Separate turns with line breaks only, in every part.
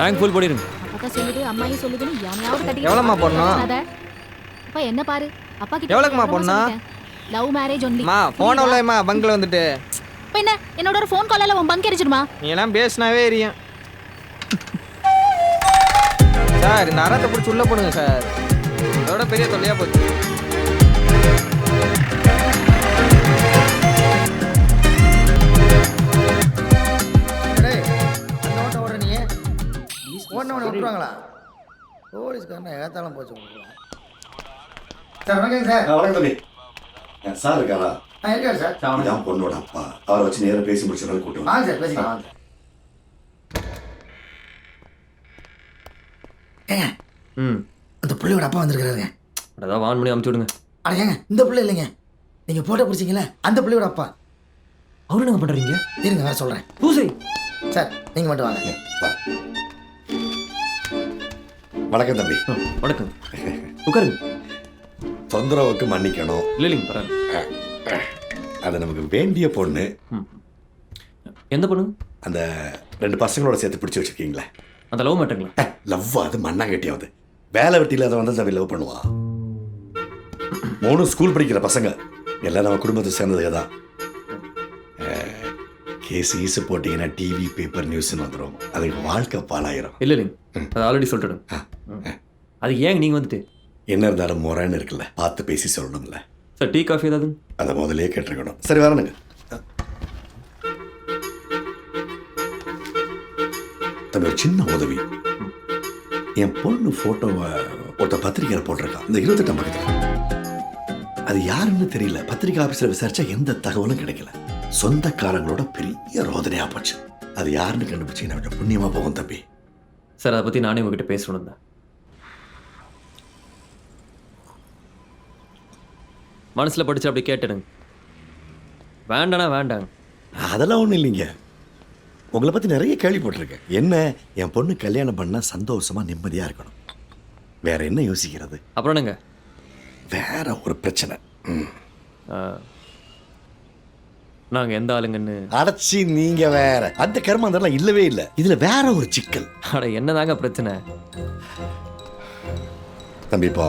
Tank full பண்ணிடுங்க.
அப்பா சொல்லுது அம்மாயும் சொல்லுதுன்னு யானையாவது கட்டி.
எவ்வளவுமா போடணும்?
அப்பா என்ன பாரு, அப்பா கிட்ட
எவ்வளவுமா போடணும்?
Love marriage only.
மா போன் உள்ளமா பங்க்ல வந்துட்டு.
இப்போ என்ன என்னோட ஒரு ஃபோன் காலால உன் பங்க் எரிச்சிடுமா?
நீ எல்லாம் பேசினாவே எரியும். சார் இந்த அறத்தை பிடிச்சி உள்ள போடுங்க சார். இதோட பெரிய தொல்லையா போச்சு.
போலீஸ்காரன் ஏத்தாலும் போச்சு. சார் வணக்கம் சார்.
வணக்கம் தம்பி. சார் இருக்காரா?
இருக்காரு சார்.
அவன் பொண்ணோட அப்பா. அவரை வச்சு நேரம் பேசி முடிச்சதால கூட்டம்.
வாங்க சார் பேசிக்கலாம். ஏங்க அந்த பிள்ளையோட அப்பா வந்திருக்கிறாருங்க.
அதான் வான் பண்ணி அமுச்சு விடுங்க.
அட ஏங்க இந்த பிள்ளை இல்லைங்க, நீங்கள் போட்டோ பிடிச்சிங்களே அந்த பிள்ளையோட அப்பா.
அவரு என்ன பண்ணுறீங்க?
இருங்க வேற சொல்கிறேன்.
பூசை
சார் நீங்கள் மட்டும் வாங்க.
வணக்கம் தம்பி.
வணக்கம். உட்காருங்க.
தொந்தரவுக்கு மன்னிக்கணும்.
இல்லைங்க பரவாயில்ல.
அது நமக்கு வேண்டிய பொண்ணு.
எந்த பொண்ணு?
அந்த 2 பசங்களோட சேர்த்து பிடிச்சி வச்சிருக்கீங்களே
அந்த லவ் மேட்டருங்களா?
லவ் அது மண்ணாங்கட்டியாவது. வேலை வெட்டியில் அதை வந்து தம்பி லவ் பண்ணுவா. 3 ஸ்கூல் படிக்கிற பசங்க எல்லாம் நம்ம குடும்பத்தை சேர்ந்ததுக்கு தான். கேஸ் ஈஸு போட்டிங்கன்னா டிவி பேப்பர் நியூஸ்ன்னு வந்துடும். அதுக்கு வாழ்க்கை பாலாயிரும்.
இல்லை இல்லைங்க, அது ஆல்ரெடி சொல்லிட்டேன். அது ஏங்க நீங்கள் வந்துட்டு
என்ன இருந்தாலும் முறைன்னு இருக்குல்ல, பார்த்து பேசி சொல்லணும்ல.
சார் டீ காஃபி ஏதாவது?
அதை முதலே கேட்டிருக்கணும். சரி வரணுங்க. தம்பி ஒரு சின்ன உதவி. என் பொண்ணு ஃபோட்டோவை ஒருத்த பத்திரிக்கையில் போட்டிருக்கான் இந்த 28 பக்கத்தில். அது யாருன்னு தெரியல. பத்திரிக்கை ஆஃபீஸில் விசாரிச்சா எந்த தகவலும் கிடைக்கல. சொந்தக்காரங்களோட பெரிய ரோதனையாக போச்சு. அது யாருன்னு கண்டுபிடிச்சிங்கன்னா கொஞ்சம் புண்ணியமாக போகும் தம்பி.
சார் அதை பற்றி நானே உங்ககிட்ட பேசணும் தான். மனசில் படிச்சு அப்படி கேட்டுடுங்க. வேண்டாண்ணா வேண்டாங்க.
அதெல்லாம் ஒன்றும் இல்லைங்க. உங்களை பற்றி நிறைய கேள்விப்பட்டிருக்கேன். என்ன என் பொண்ணு கல்யாணம் பண்ணால் சந்தோஷமாக நிம்மதியாக இருக்கணும். வேற என்ன யோசிக்கிறது?
அப்புறம் என்னங்க?
வேற ஒரு பிரச்சனை.
நாங்கள் எந்த ஆளுங்கன்னு
அடைச்சி நீங்க வேற. அந்த கர்மம் அதெல்லாம் இல்லவே இல்லை. இதுல வேற ஒரு சிக்கல்.
அட என்னதாங்க பிரச்சனை?
தம்பி இப்போ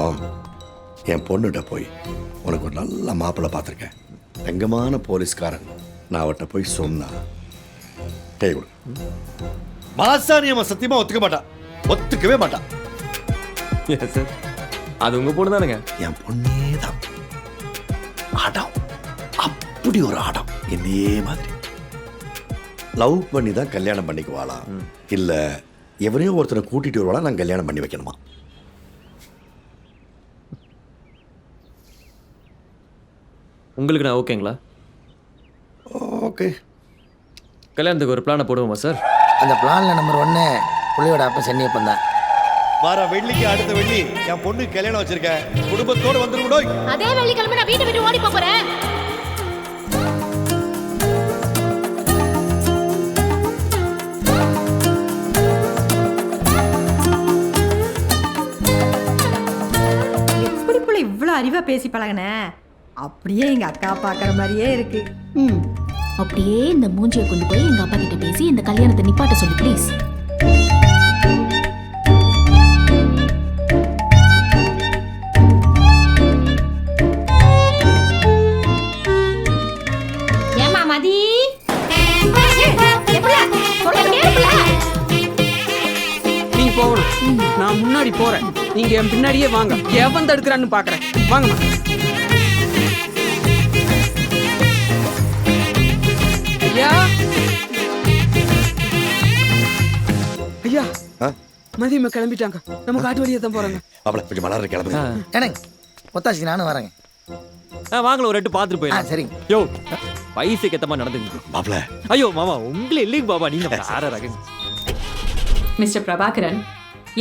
என் பொண்ணுகிட்ட போய் உனக்கு ஒரு நல்ல மாப்பிள்ளை பார்த்துருக்கேன், தங்கமான போலீஸ்காரன், நான் அவட்ட போய் சொன்னா கை கொடு. மாசாணியம்மா சத்தியமா ஒத்துக்க மாட்டான். ஒத்துக்கவே மாட்டான்.
சார் அது உங்க பொண்ணு தானுங்க?
என் பொண்ணே தான். ஆடம் அப்படி ஒரு ஆடம். என்னையே மாதிரி லவ் பண்ணி தான் கல்யாணம் பண்ணிக்குவாளா, இல்ல எவரையும் ஒருத்தரை கூட்டிட்டு வருவாளா நான் கல்யாணம் பண்ணி வைக்கணுமா?
உங்களுக்கு நான் ஓகேங்களா?
ஓகே.
கல்யாணத்துக்கு ஒரு பிளானை போடுவோமா சார்?
அந்த பிளான்ல நம்பர் 1 பிள்ளையோட அப்பா சென்னியப்பன் தான்.
வர வெள்ளிக்கு அடுத்த வெள்ளி என் பொண்ணு கல்யாணம் வச்சிருக்கேன். குடும்பத்தோடு வந்துருவோம்.
அதே வெள்ளிக்கிழமை நான் வீட்டை விட்டு ஓடி போறேன்.
எப்படி பிள்ளை இவ்வளோ அறிவா பேசி பழகின? அப்படியே எங்க அக்கா பார்க்குற மாதிரியே இருக்கு.
அப்படியே இந்த மூஞ்சியை கொண்டு போய் எங்க அப்பா கிட்ட பேசி இந்த கல்யாணத்தை நிப்பாட்ட சொல்லு ப்ளீஸ்.
ஏமா மதி,
நீங்க போகணும், நான் முன்னாடி போறேன். நீங்க என் பின்னாடியே வாங்க. எவன் தடுக்கிறான்னு பாக்குறேன். வாங்கம்மா. ஐயா ஐயா மதியமா கிளம்பிட்டாங்க. நம்ம காட்டு வழியா தான் போறாங்க.
அவளை கொஞ்சம் மலர கிளம்புங்க.
என்னங்க ஒத்தாசி நானும் வரேங்க.
வாங்கல ஒரு 2 பார்த்துட்டு போயிடலாம்.
சரிங்க.
யோ வயசுக்கு ஏத்த மாதிரி நடந்துங்க
மாப்ள.
ஐயோ மாமா உங்களே இல்லைங்க பாபா, நீங்க வேற ரகம்.
மிஸ்டர் பிரபாகரன்,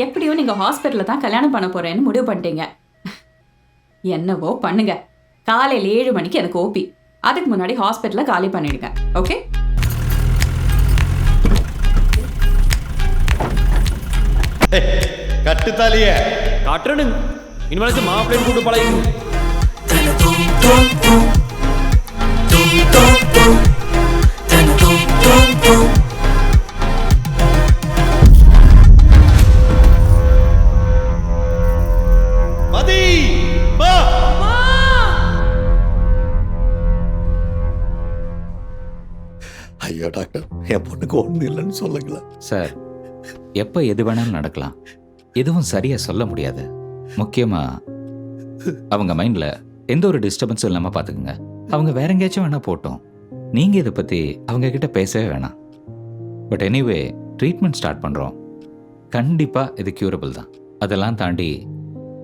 எப்படியோ நீங்க ஹாஸ்பிட்டல்ல தான் கல்யாணம் பண்ண போறேன்னு முடிவு பண்ணிட்டீங்க. என்னவோ பண்ணுங்க. காலையில 7 மணிக்கு எனக்கு ஓபி. அதுக்கு முன்னாடி ஹாஸ்பிட்டலை காலி பண்ணிடுங்க. ஓகே?
கட்டுத்தாலிய
காட்டுறனுங்க. இனிமேல் மாப்பிள்ளையும் கூட்டு பழகிங்க.
ஐயா டாக்டர், என் பொண்ணுக்கு ஒன்றும் இல்லைன்னு சொல்லுங்களேன்.
சார், எப்போ எது வேணாலும் நடக்கலாம். எதுவும் சரியாக சொல்ல முடியாது. முக்கியமாக அவங்க மைண்டில் எந்த ஒரு டிஸ்டர்பன்ஸும் இல்லாமல் பார்த்துக்குங்க. அவங்க வேற எங்கேயாச்சும் வேணால் போட்டோம். நீங்கள் இதை பற்றி அவங்கக்கிட்ட பேசவே வேணாம். பட் எனிவே, ட்ரீட்மெண்ட் ஸ்டார்ட் பண்ணுறோம். கண்டிப்பாக இது க்யூரபிள் தான். அதெல்லாம் தாண்டி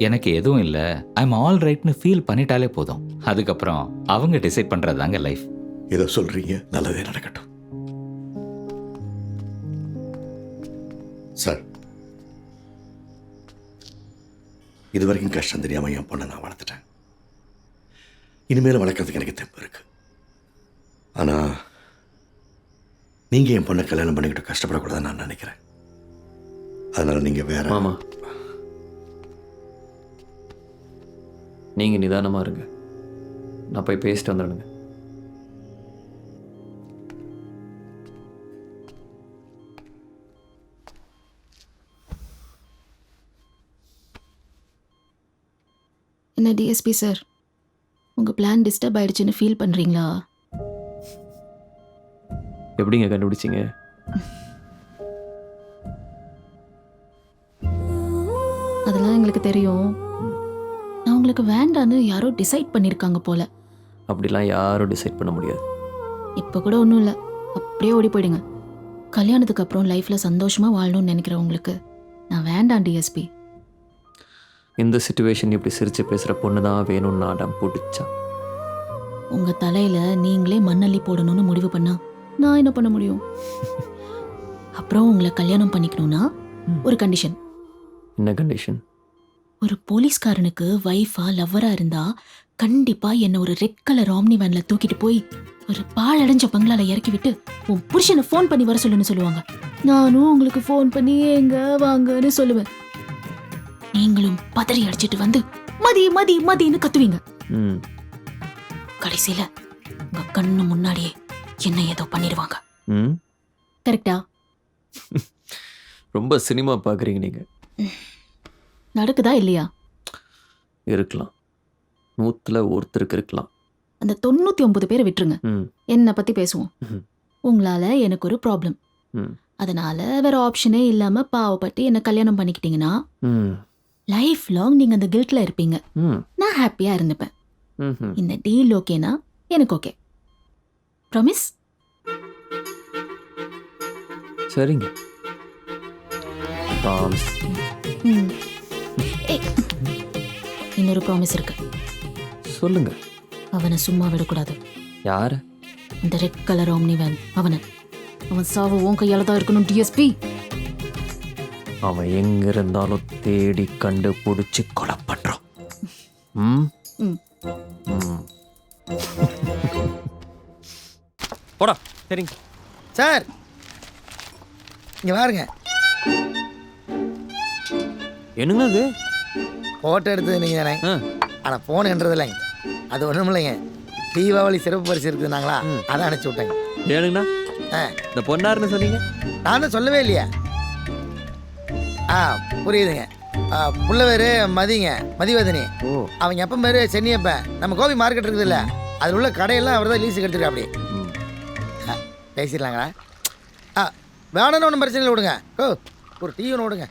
எனக்கு எதுவும் இல்லை, ஐ எம் ஆல் ரைட்னு ஃபீல் பண்ணிட்டாலே போதும். அதுக்கப்புறம் அவங்க டிசைட் பண்ணுறது தாங்க லைஃப்.
ஏதோ சொல்கிறீங்க, நல்லதே நடக்கட்டும். சார், இது வரைக்கும் கஷ்டம் தெரியாமல் என் பொண்ணை நான் வளர்த்துட்டேன். இனிமேல் வளர்க்கறதுக்கு எனக்கு தெம்பு இருக்கு. ஆனால் நீங்கள் என் பொண்ணை கல்யாணம் பண்ணிக்கிட்டு கஷ்டப்படக்கூடாதுன்னு நான் நினைக்கிறேன். அதனால் நீங்கள் வேற.
மாமா, நீங்கள் நிதானமாக இருங்க. நான் போய் பேசிட்டு வந்துடுங்க.
என்ன டிஎஸ்பி சார், உங்கள் பிளான் டிஸ்டர்ப் ஆயிடுச்சுன்னு ஃபீல் பண்ணுறீங்களா?
எப்படிங்க கண்டுபிடிச்சிங்க?
அதெல்லாம் எங்களுக்கு தெரியும். நான் உங்களுக்கு வேண்டான்னு யாரோ டிசைட் பண்ணியிருக்காங்க போல.
அப்படிலாம் யாரும் டிசைட் பண்ண முடியாது.
இப்போ கூட ஒன்றும் இல்லை, அப்படியே ஓடி போயிடுங்க. கல்யாணத்துக்கு அப்புறம் லைஃப்பில் சந்தோஷமாக வாழணும்னு நினைக்கிறேன் உங்களுக்கு நான் வேண்டாம் டிஎஸ்பி.
இந்த சுச்சுவேஷன் இப்படி சிரித்து பேசுகிற பொண்ணு தான் வேணும்னு அடம் பிடிச்சா.
உங்கள் தலையில் நீங்களே மண்ணள்ளி போடணும்னு முடிவு பண்ணா நான் என்ன பண்ண முடியும்? அப்புறம் உங்களை கல்யாணம் பண்ணிக்கணும்னா ஒரு கண்டிஷன்.
என்ன கண்டிஷன்?
ஒரு போலீஸ்காரனுக்கு வைஃபா லவ்வரா இருந்தா கண்டிப்பா என்ன ஒரு ரெட் கலர் ஆம்னி வேன்ல தூக்கிட்டு போய் ஒரு பாழடைஞ்ச பங்களால இறக்கி விட்டு உன் புருஷனை ஃபோன் பண்ணி வர சொல்லுன்னு சொல்லுவாங்க. நானும் உங்களுக்கு ஃபோன் பண்ணி எங்க வாங்கன்னு சொல்லுவேன். நீங்களும் பதறி அடிச்சிட்டு வந்து மதி மதி மதின்னு கத்துவீங்க. கடைசியில உங்க கண்ணு முன்னாடியே என்ன ஏதோ பண்ணிடுவாங்க. கரெக்டா?
ரொம்ப சினிமா பார்க்குறீங்க நீங்கள்.
நடக்குதா இல்லையா?
இருக்கலாம், 100ல் ஒருத்தருக்கு இருக்கலாம்.
அந்த 99 பேரை விட்டுருங்க, என்னை பத்தி பேசுவோம். உங்களால எனக்கு ஒரு ப்ராப்ளம், அதனால வேற ஆப்ஷனே இல்லாம பாவப்பட்டு என்ன கல்யாணம் பண்ணிக்கிட்டீங்கன்னா லைஃப் லாங் நீங்க அந்த கில்ட்ல இருப்பீங்க. நான் ஹாப்பியா இருந்துப்பேன். இந்த டீல் ஓகேனா எனக்கு ஓகே. ப்ராமிஸ்?
சரிங்க, ப்ராமிஸ்.
இன்னொரு ப்ராமிஸ் இருக்கு.
சொல்லுங்க.
அவனை சும்மா விடக்கூடாது.
யாரு?
இந்த ரெட் கலர் ஆம்னி வேன் அவன் சாவு உன் கையால தான் இருக்கணும் டிஎஸ்பி.
அவன் எங்க இருந்தாலும் தேடி கண்டுபிடிச்சு கொலை பண்றோம். போடா. சரிங்க
சார், இங்க பாருங்க.
என்னங்க அது?
ஃபோட்டோ எடுத்தது நீங்கள் தானே? ஆனால் ஃபோன் என்றது இல்லைங்க. அது ஒன்றும் இல்லைங்க, தீபாவளி சிறப்பு பரிசு இருக்குதுனாங்களா, அதை அனுப்பிச்சி விட்டேங்க.
ஏனுங்கண்ணா, இந்த பொண்ணாருன்னு சொன்னீங்க?
நானும் சொல்லவே இல்லையா? புரியுதுங்க. புள்ள பேர் மதிங்க, மதிவதனி. அவங்க எப்போ பேர் சென்னியப்பன். நம்ம கோபி மார்க்கெட் இருக்குது இல்லை, அதில் உள்ள கடையெல்லாம் அவர் தான் லீஸுக்கு எடுத்துருக்கா. அப்படி பேசிடலாங்களா? வேணும்னு ஒன்றும் பிரச்சனை இல்லை, விடுங்க. ஒரு டீ ஒன்று விடுங்க.